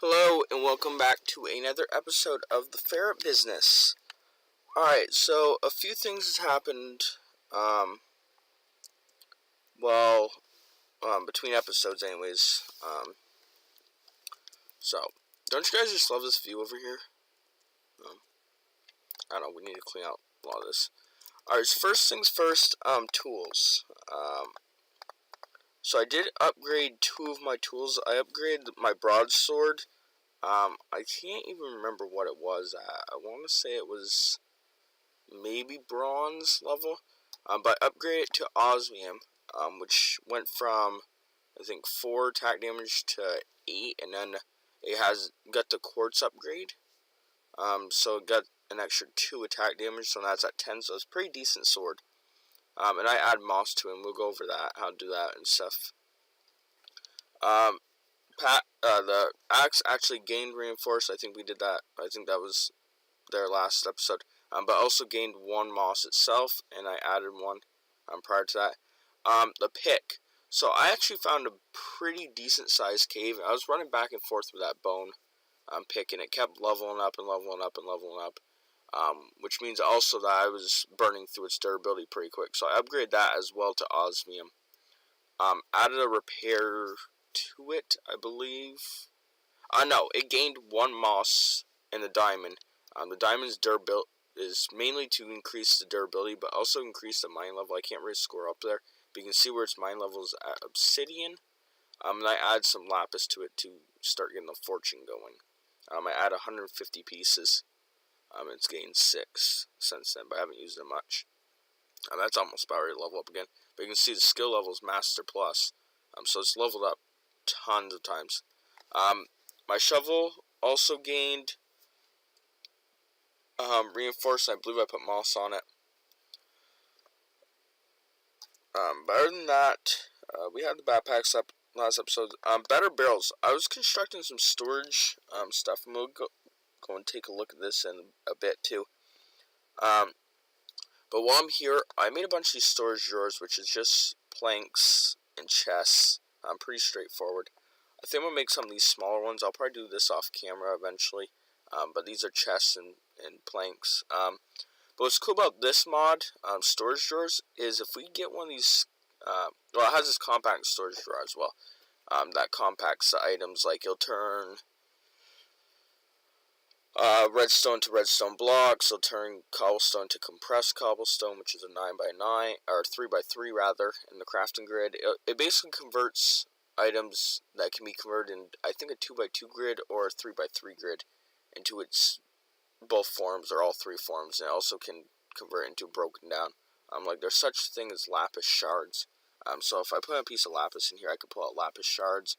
Hello and welcome back to another episode of the Ferret Business. Alright, so a few things has happened, between episodes anyways. So, don't you guys just love this view over here? I don't know, we need to clean out a lot of this. Alright, so first things first, tools. So I did upgrade two of my tools. I upgraded my broadsword. I can't even remember what it was at. I want to say it was maybe bronze level. But I upgraded it to osmium, which went from, I think, 4 attack damage to 8, and then it got the quartz upgrade. So it got an extra 2 attack damage, so that's at 10, so it's a pretty decent sword. And I add moss to it, and we'll go over that, how to do that and stuff. The axe actually gained reinforced. I think we did that. I think that was their last episode. But also gained 1 moss itself, and I added 1 prior to that. The pick. So I actually found a pretty decent sized cave. I was running back and forth with that bone pick, and it kept leveling up and leveling up and leveling up. Which means also that I was burning through its durability pretty quick. So I upgraded that as well to osmium. Added a repair to it, I believe. No, it gained 1 moss in the diamond. The diamond's durability is mainly to increase the durability, but also increase the mine level. I can't really score up there, but you can see where its mine level is at obsidian. And I add some lapis to it to start getting the fortune going. I add 150 pieces. It's gained 6 since then, but I haven't used it much. That's almost about ready to level up again. But you can see the skill level is Master Plus. So it's leveled up tons of times. My shovel also gained reinforced. I believe I put moss on it. But other than that, we had the backpacks up last episode. Better barrels. I was constructing some storage stuff, and we'll go and take a look at this in a bit too. But while I'm here, I made a bunch of these storage drawers, which is just planks and chests. Pretty straightforward. I think I'm going to make some of these smaller ones. I'll probably do this off camera eventually. But these are chests and planks. But what's cool about this mod, storage drawers, is if we get one of these, it has this compact storage drawer as well. That compacts the items, like you'll turn redstone to redstone blocks. It'll turn cobblestone to compressed cobblestone, which is a 9x9, or 3x3 rather, in the crafting grid. It basically converts items that can be converted in, I think, a 2x2 grid or a 3x3 grid into its both forms, or all 3 forms, and it also can convert into broken down. Like there's such thing as lapis shards. So if I put a piece of lapis in here, I could pull out lapis shards,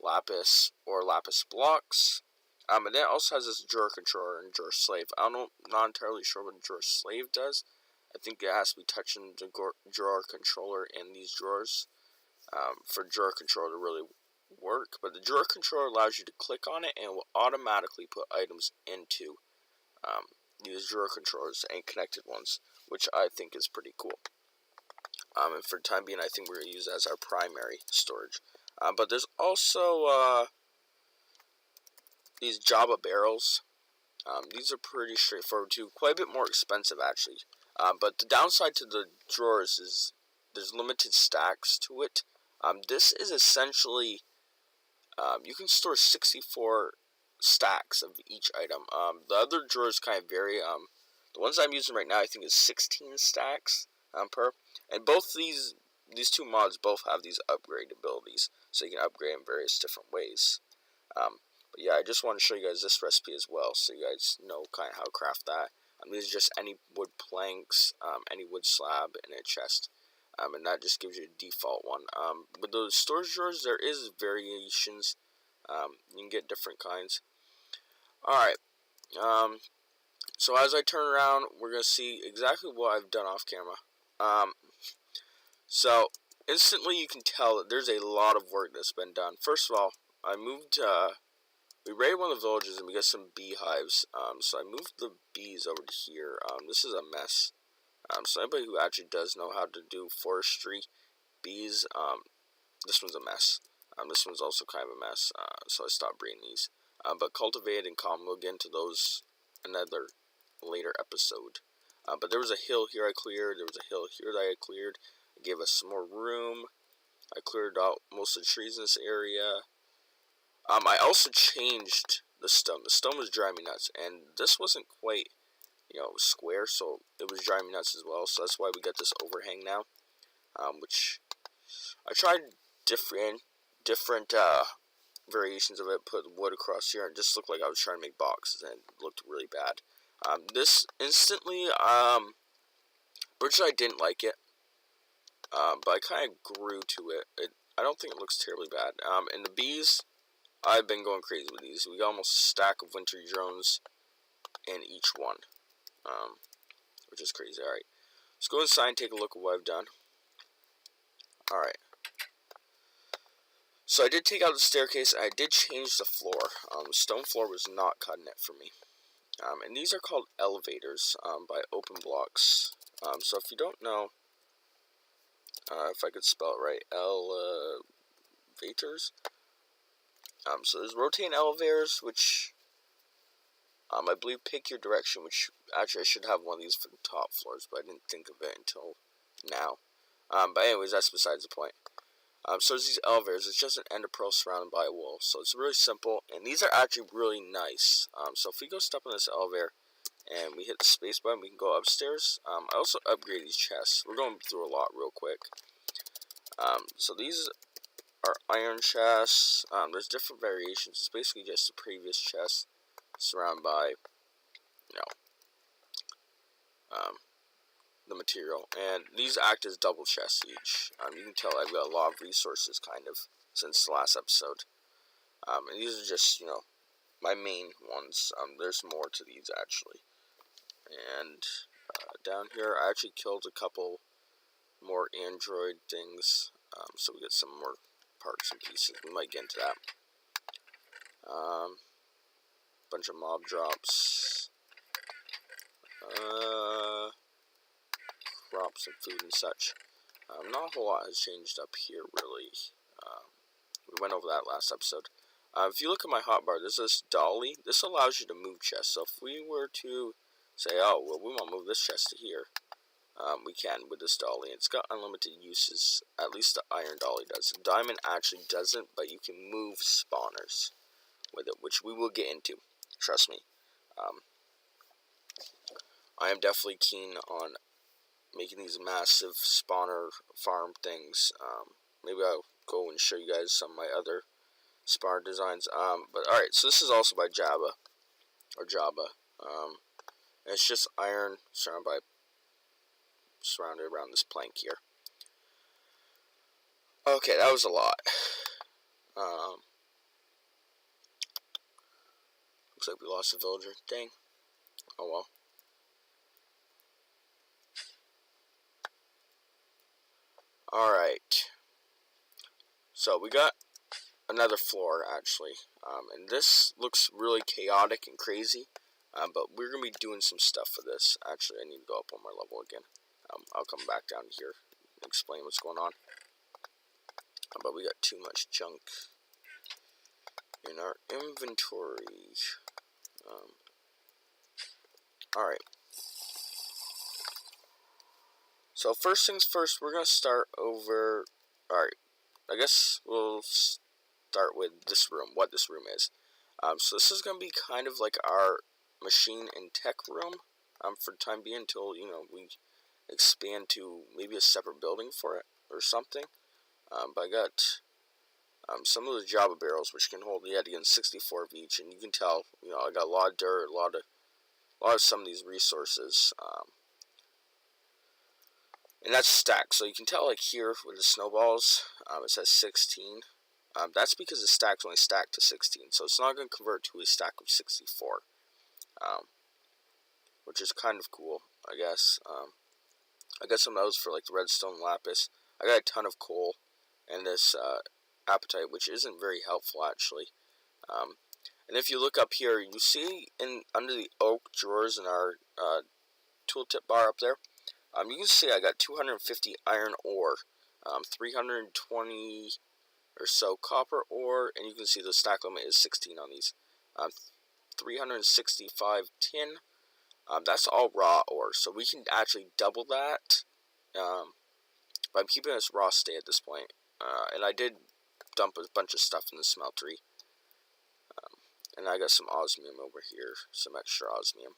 lapis, or lapis blocks. And then it also has this drawer controller and drawer slave. Not entirely sure what a drawer slave does. I think it has to be touching the drawer controller in these drawers for drawer controller to really work. But the drawer controller allows you to click on it, and it will automatically put items into these drawer controllers and connected ones, which I think is pretty cool. And for the time being, I think we're going to use it as our primary storage. But there's also these Java barrels. These are pretty straightforward too. Quite a bit more expensive actually. But the downside to the drawers is there's limited stacks to it. This is essentially, you can store 64 stacks of each item. The other drawers kind of vary. The ones I'm using right now, I think, is 16 stacks per. And both these 2 mods both have these upgrade abilities, so you can upgrade in various different ways. But yeah, I just want to show you guys this recipe as well, so you guys know kind of how to craft that. These are just any wood planks, any wood slab, and a chest. And that just gives you a default one. With those storage drawers, there is variations. You can get different kinds. Alright. So as I turn around, we're going to see exactly what I've done off camera. So instantly you can tell that there's a lot of work that's been done. First of all, we raided one of the villages and we got some beehives. So I moved the bees over to here. This is a mess. So anybody who actually does know how to do forestry, bees, this one's a mess. This one's also kind of a mess, so I stopped breeding these. But cultivated and common, we'll get into those another later episode. But there was a hill here I cleared. There was a hill here that I cleared. It gave us some more room. I cleared out most of the trees in this area. I also changed the stone. The stone was driving me nuts, and this wasn't quite, square, so it was driving me nuts as well. So that's why we got this overhang now, which I tried different variations of it. Put wood across here, and it just looked like I was trying to make boxes, and it looked really bad. This instantly, originally I didn't like it, but I kind of grew to it. I don't think it looks terribly bad. And the bees, I've been going crazy with these. We got almost a stack of winter drones in each one, which is crazy. Alright, let's go inside and take a look at what I've done. Alright, so I did take out the staircase, and I did change the floor. The stone floor was not cutting it for me. And these are called elevators by Open Blocks. So if you don't know, if I could spell it right, elevators. So there's rotating elevators, which I believe pick your direction, which actually I should have one of these for the top floors, but I didn't think of it until now. But anyways, that's besides the point. So there's these elevators. It's just an ender pearl surrounded by a wall. So it's really simple, and these are actually really nice. So if we go step on this elevator, and we hit the space button, we can go upstairs. I also upgraded these chests. We're going through a lot real quick. So these are iron chests. There's different variations. It's basically just the previous chest surrounded by, the material. And these act as double chests each. You can tell I've got a lot of resources, kind of, since the last episode. And these are just, my main ones. There's more to these, actually. And down here, I actually killed a couple more android things. So we get some more parts and pieces. We might get into that. Bunch of mob drops. Crops and food and such. Not a whole lot has changed up here, really. We went over that last episode. If you look at my hotbar, there's this dolly. This allows you to move chests. So if we were to say, oh, well, we want to move this chest to here, we can with this dolly. It's got unlimited uses. At least the iron dolly does. The diamond actually doesn't, but you can move spawners with it, which we will get into. Trust me. I am definitely keen on making these massive spawner farm things. Maybe I'll go and show you guys some of my other spawner designs. But alright, so this is also by Jabba, or Jabba. And it's just iron surrounded around this plank here. Okay, that was a lot. Looks like we lost a villager. Dang. Oh well. Alright. So we got another floor, actually. And this looks really chaotic and crazy. But we're going to be doing some stuff for this. Actually, I need to go up one more level again. I'll come back down here and explain what's going on. But we got too much junk in our inventory. Alright. So first things first, we're going to start over. Alright, I guess we'll start with this room, what this room is. So this is going to be kind of like our machine and tech room for the time being until, we expand to maybe a separate building for it or something. But I got some of the Java barrels, which can hold, again, 64 of each, and you can tell, I got a lot of dirt, a lot of some of these resources. And that's stacked, so you can tell, like here with the snowballs, it says 16. That's because the stack's only stacked to 16, so it's not going to convert to a stack of 64, which is kind of cool, I guess. I got some of those for like the redstone lapis. I got a ton of coal and this apatite, which isn't very helpful actually. And if you look up here, you see under the oak drawers in our tooltip bar up there, you can see I got 250 iron ore, 320 or so copper ore, and you can see the stack limit is 16 on these. 365 tin. That's all raw ore, so we can actually double that. But I'm keeping this raw state at this point. And I did dump a bunch of stuff in the smeltery. And I got some osmium over here, some extra osmium.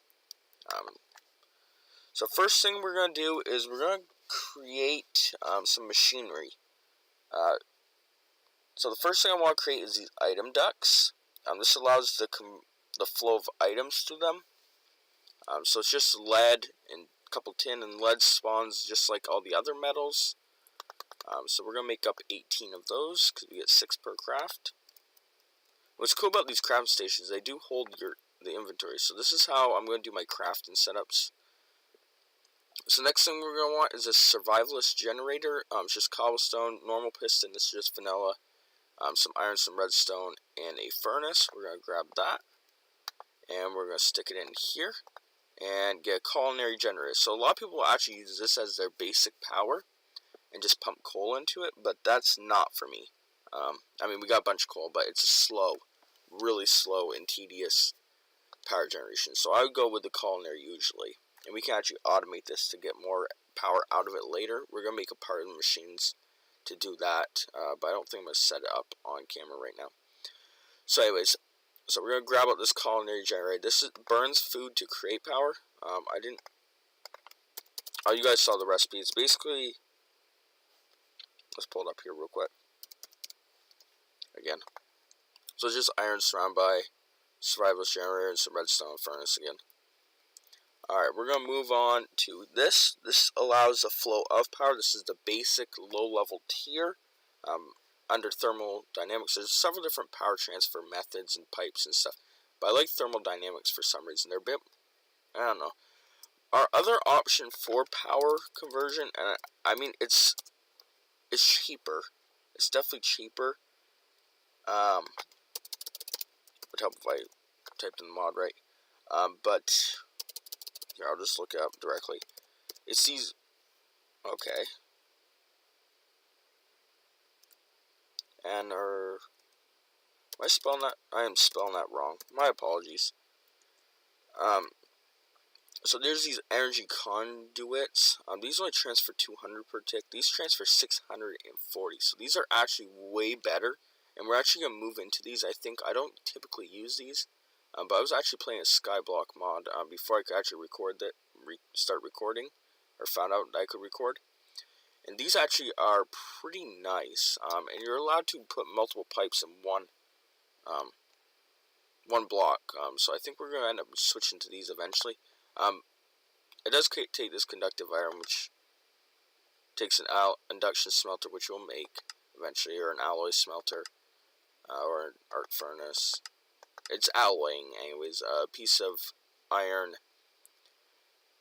So first thing we're going to do is we're going to create some machinery. So the first thing I want to create is these item ducts. This allows the flow of items through them. So it's just lead and a couple tin, and lead spawns just like all the other metals. So we're going to make up 18 of those, because we get 6 per craft. What's cool about these craft stations, they do hold the inventory. So this is how I'm going to do my crafting setups. So next thing we're going to want is a survivalist generator. It's just cobblestone, normal piston, this is just vanilla. Some iron, some redstone, and a furnace. We're going to grab that, and we're going to stick it in here, and get a culinary generator. So a lot of people will actually use this as their basic power, and just pump coal into it, but that's not for me. I mean, we got a bunch of coal, but it's a slow, really slow and tedious power generation. So I would go with the culinary usually, and we can actually automate this to get more power out of it later. We're going to make a part of the machines to do that, but I don't think I'm going to set it up on camera right now. So anyways, so we're going to grab out this culinary generator. This burns food to create power. Oh, you guys saw the recipe. It's basically, let's pull it up here real quick. Again. So it's just iron surrounded by survivalist generator and some redstone furnace again. Alright, we're going to move on to this. This allows the flow of power. This is the basic low-level tier. Under thermodynamics, there's several different power transfer methods and pipes and stuff. But I like thermodynamics for some reason. They're a bit, I don't know. Our other option for power conversion, and I mean, it's cheaper. It's definitely cheaper. Would help if I typed in the mod right. But here, I'll just look it up directly. It's these. Okay. And am I spelling that? I am spelling that wrong. My apologies. So there's these energy conduits. These only transfer 200 per tick. These transfer 640. So these are actually way better. And we're actually going to move into these. I think I don't typically use these. But I was actually playing a Skyblock mod before I could actually start recording. Or found out that I could record. And these actually are pretty nice. And you're allowed to put multiple pipes in one block. So I think we're going to end up switching to these eventually. It does take this conductive iron, which takes an induction smelter, which we'll make eventually, or an alloy smelter, or an arc furnace. It's alloying, anyways. A piece of iron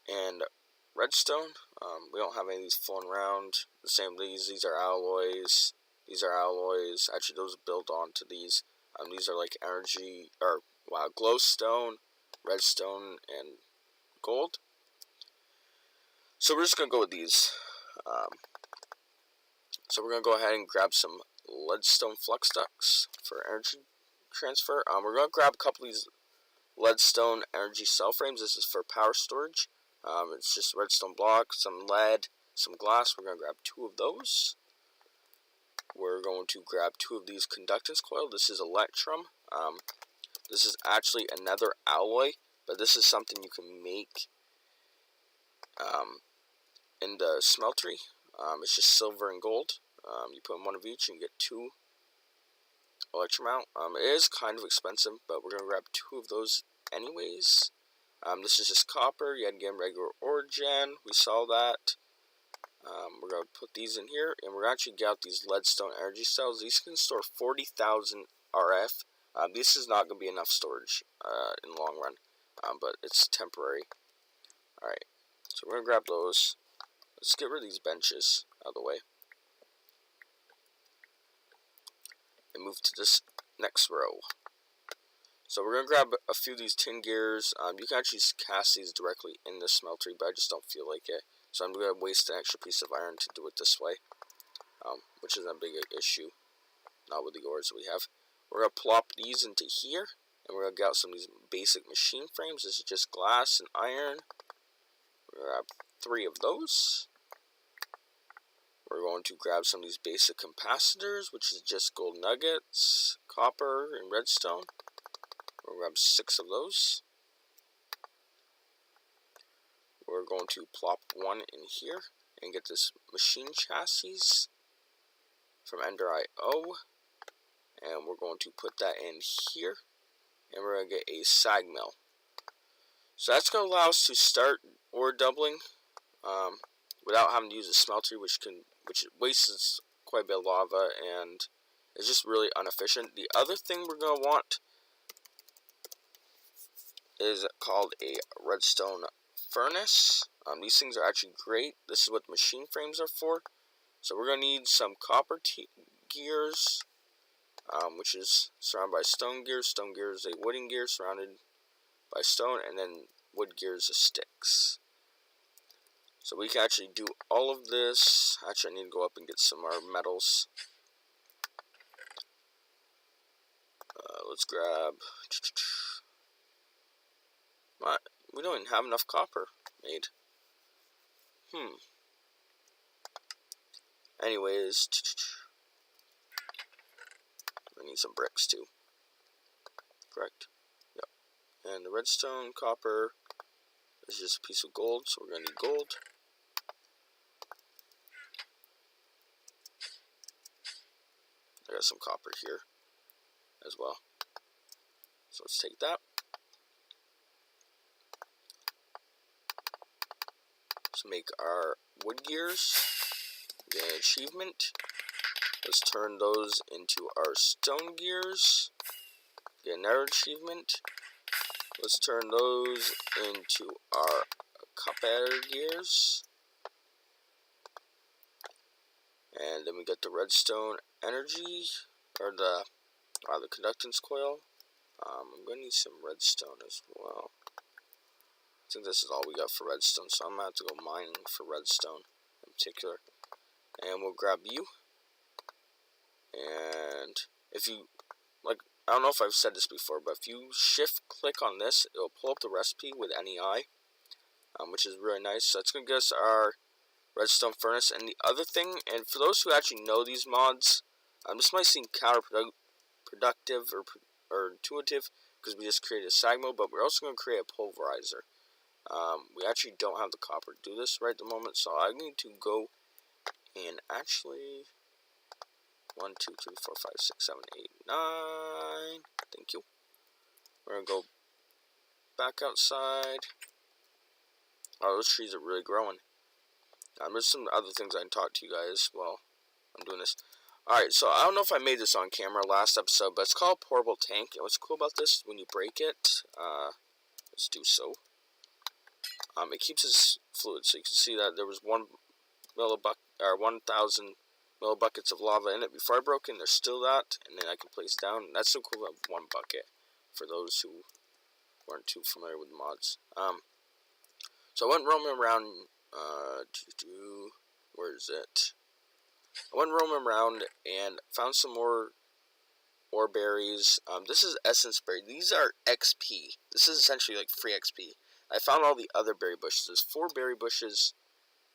and redstone. We don't have any of these floating around. The same these are alloys. These are alloys. Actually, those build onto these. These are like energy, or wow, glowstone, redstone, and gold. So we're just gonna go with these. So we're gonna go ahead and grab some leadstone flux ducts for energy transfer. We're gonna grab a couple of these leadstone energy cell frames. This is for power storage. It's just redstone block, some lead, some glass. We're gonna grab 2 of those. We're going to grab 2 of these conductance coil. This is electrum. This is actually another alloy, but this is something you can make in the smeltery. It's just silver and gold. You put in 1 of each and you get 2 electrum out. It is kind of expensive, but we're going to grab 2 of those anyways. This is just copper. You had to get regular ore gen. We saw that. We're going to put these in here, and we're actually get out these leadstone energy cells. These can store 40,000 RF. This is not going to be enough storage in the long run, but it's temporary. Alright, so we're going to grab those. Let's get rid of these benches out of the way. And move to this next row. So we're going to grab a few of these tin gears. You can actually cast these directly in the smeltery, but I just don't feel like it. So I'm going to waste an extra piece of iron to do it this way, which is a big issue, not with the ores that we have. We're going to plop these into here, And we're going to get out some of these basic machine frames. This is just glass and iron. We're going to grab 3 of those. We're going to grab some of these basic capacitors, which is just gold nuggets, copper, and redstone. We'll grab 6 of those. We're going to plop 1 in here and get this machine chassis from Ender.io. And we're going to put that in here. And we're going to get a sag mill. So that's going to allow us to start ore doubling without having to use a smelter, which wastes quite a bit of lava and is just really inefficient. The other thing we're going to want is called a redstone furnace. These things are actually great. This is what the machine frames are for. So we're going to need some copper gears, which is surrounded by stone gears. Stone gear is a wooden gear surrounded by stone, and then wood gears is sticks. So we can actually do all of this. Actually, I need to go up and get some more metals. Let's grab... We don't even have enough copper made. Anyways, I need some bricks too. Correct? Yep. And the redstone, copper, is just a piece of gold, so we're going to need gold. I got some copper here as well. So let's take that. Let's make our wood gears. Get an achievement. Let's turn those into our stone gears. Get another achievement. Let's turn those into our copper gears. And then we get the redstone energy, or the conductance coil. I'm going to need some redstone as well. I think this is all we got for redstone, so I'm going to have to go mining for redstone in particular. And we'll grab you. And if you, I don't know if I've said this before, but if you shift click on this, it'll pull up the recipe with NEI, which is really nice. So it's going to get us our redstone furnace. And the other thing, and for those who actually know these mods, this might seem counterproductive or intuitive because we just created a sag mill, but we're also going to create a pulverizer. We actually don't have the copper to do this right at the moment, so I need to go and actually 1, 2, 3, 4, 5, 6, 7, 8, 9. Thank you. We're gonna go back outside. Oh, those trees are really growing. There's some other things I can talk to you guys while I'm doing this. Alright, so I don't know if I made this on camera last episode, but it's called a portable tank. And what's cool about this, when you break it, let's do so. It keeps its fluid, so you can see that there was 1,000 millibuckets of lava in it before I broke in. There's still that, and then I can place down. That's so cool about 1 bucket for those who weren't too familiar with the mods. So I went roaming around. Where is it? I went roaming around and found some more ore berries. This is essence berry. These are XP. This is essentially like free XP. I found all the other berry bushes. There's 4 berry bushes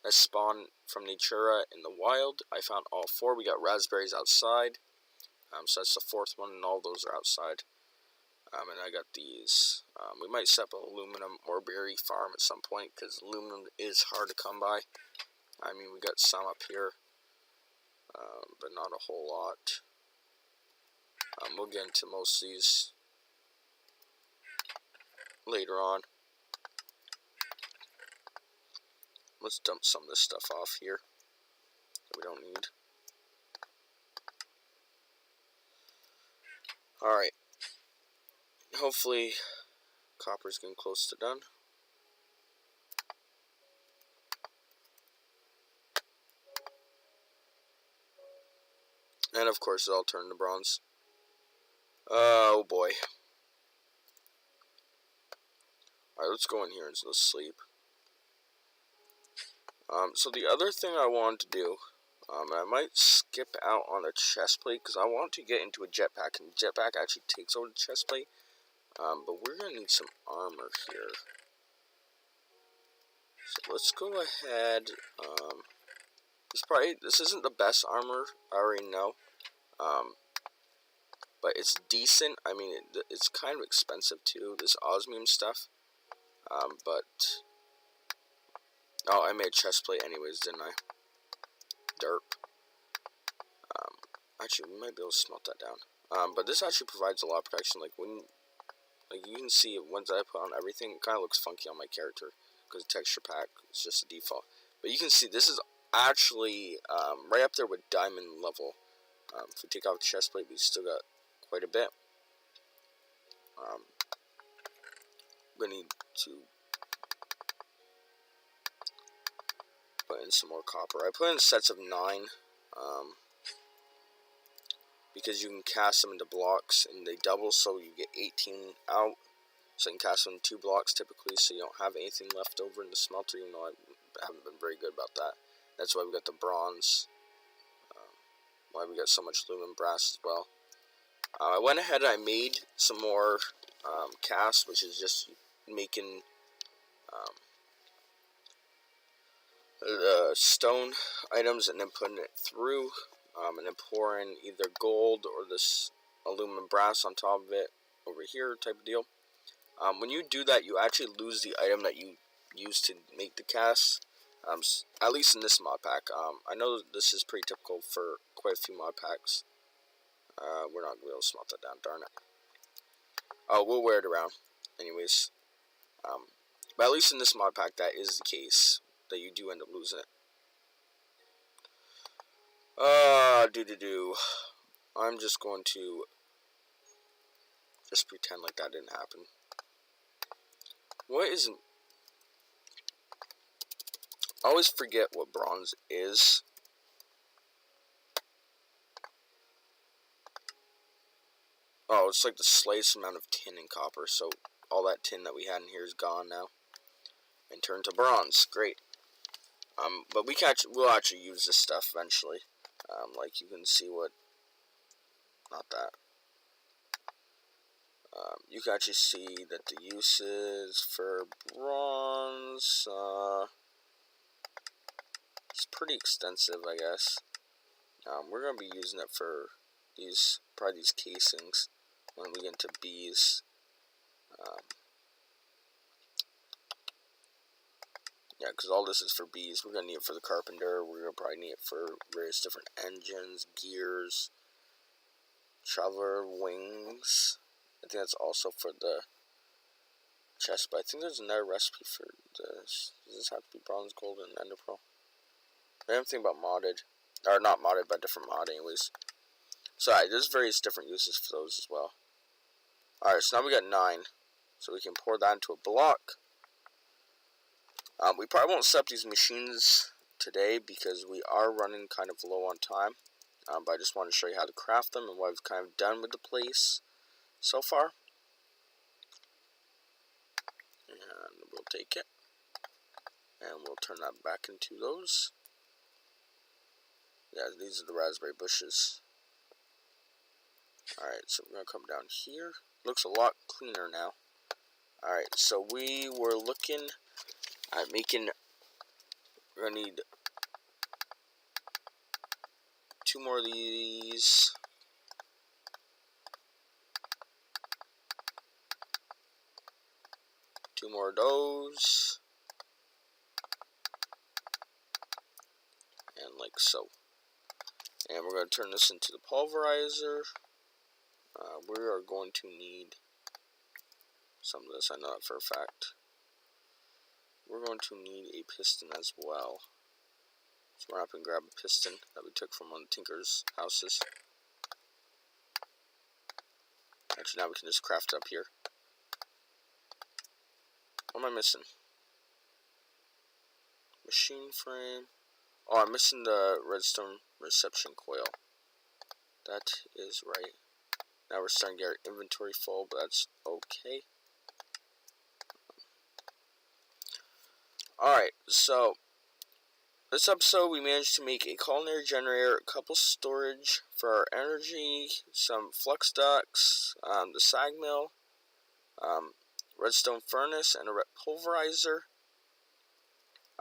that spawn from Natura in the wild. I found all 4. We got raspberries outside. So that's the 4th one, and all those are outside. And I got these. We might set up an aluminum ore berry farm at some point, because aluminum is hard to come by. I mean, we got some up here, but not a whole lot. We'll get into most of these later on. Let's dump some of this stuff off here that we don't need. Alright. Hopefully, copper's getting close to done. And of course, it all turned to bronze. Oh boy. Alright, let's go in here and let's sleep. So the other thing I wanted to do, I might skip out on a chest plate because I want to get into a jetpack, and the jetpack actually takes over the chest plate. But we're going to need some armor here. So let's go ahead. This isn't the best armor, I already know. But it's decent. I mean, it's kind of expensive too, this osmium stuff. But oh, I made a chest plate anyways, didn't I? Derp. Actually, we might be able to smelt that down. But this actually provides a lot of protection. Like you can see it once I put on everything, it kind of looks funky on my character because the texture pack is just a default. But you can see this is actually right up there with diamond level. If we take out the chest plate, we still got quite a bit. We're gonna need to put in some more copper. I put in sets of 9. Because you can cast them into blocks and they double, so you get 18 out. So you can cast them in 2 blocks typically, so you don't have anything left over in the smelter, even though I haven't been very good about that. That's why we got the bronze. Why we got so much aluminum brass as well. I went ahead and I made some more casts, which is just making stone items and then putting it through. And then pour in either gold or this aluminum brass on top of it over here type of deal. When you do that, you actually lose the item that you used to make the cast, at least in this mod pack. I know this is pretty typical for quite a few mod packs. We're not going to be able to smelt that down, darn it. Oh, we'll wear it around anyways. But at least in this mod pack, that is the case, that you do end up losing it. I'm just going to just pretend like that didn't happen. What is... I always forget what bronze is. Oh, it's like the slightest amount of tin and copper, so all that tin that we had in here is gone now. And turned to bronze. Great. But we'll actually use this stuff eventually. Like you can see what... Not that. You can actually see that the uses for bronze... it's pretty extensive, I guess. We're going to be using it for probably these casings when we get into bees. Yeah, because all this is for bees. We're going to need it for the carpenter. We're going to probably need it for various different engines, gears, traveler wings. I think that's also for the chest, but I think there's another recipe for this. Does this have to be bronze, gold, and ender pearl? I don't think about modded. Or not modded, but different mod anyways. So there's various different uses for those as well. Alright, so now we got 9. So we can pour that into a block. We probably won't set up these machines today because we are running kind of low on time. But I just want to show you how to craft them and what I've kind of done with the place so far. And we'll take it. And we'll turn that back into those. Yeah, these are the raspberry bushes. Alright, so we're going to come down here. Looks a lot cleaner now. Alright, so we were looking at making... We're going to need 2 more of these. Two more of those. And like so. And we're going to turn this into the pulverizer. We are going to need some of this, I know that for a fact. We're going to need a piston as well. So run up and grab a piston that we took from one of the Tinker's houses. Actually, now we can just craft it up here. What am I missing? Machine frame. Oh, I'm missing the redstone reception coil. That is right. Now we're starting to get our inventory full, but that's okay. Alright, so this episode we managed to make a culinary generator, a couple storage for our energy, some flux ducts, the sag mill, redstone furnace, and a red pulverizer.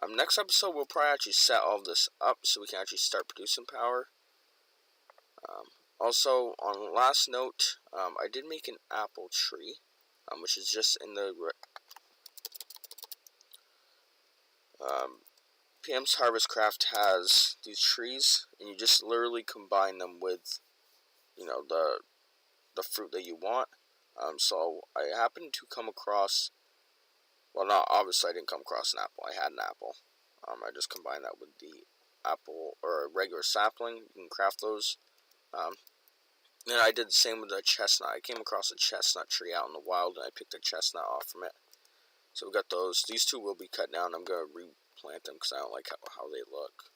Next episode, we'll probably actually set all of this up so we can actually start producing power. Also, on last note, I did make an apple tree, which is just in the PM's Harvest Craft has these trees, and you just literally combine them with, the fruit that you want. So I happened to come across, well, not obviously I didn't come across an apple. I had an apple. I just combined that with the apple or a regular sapling. You can craft those. Then I did the same with the chestnut. I came across a chestnut tree out in the wild, and I picked a chestnut off from it. So we got those. These two will be cut down. I'm gonna replant them because I don't like how they look.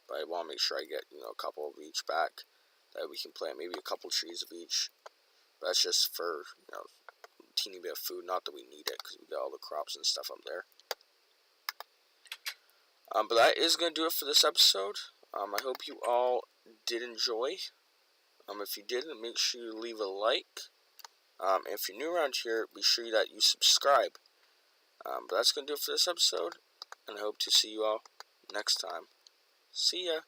But I want to make sure I get a couple of each back that we can plant. Maybe a couple trees of each. But that's just for a teeny bit of food. Not that we need it because we got all the crops and stuff up there. But that is gonna do it for this episode. I hope you all did enjoy. If you didn't, make sure you leave a like. And if you're new around here, be sure that you subscribe. But that's going to do it for this episode, and I hope to see you all next time. See ya!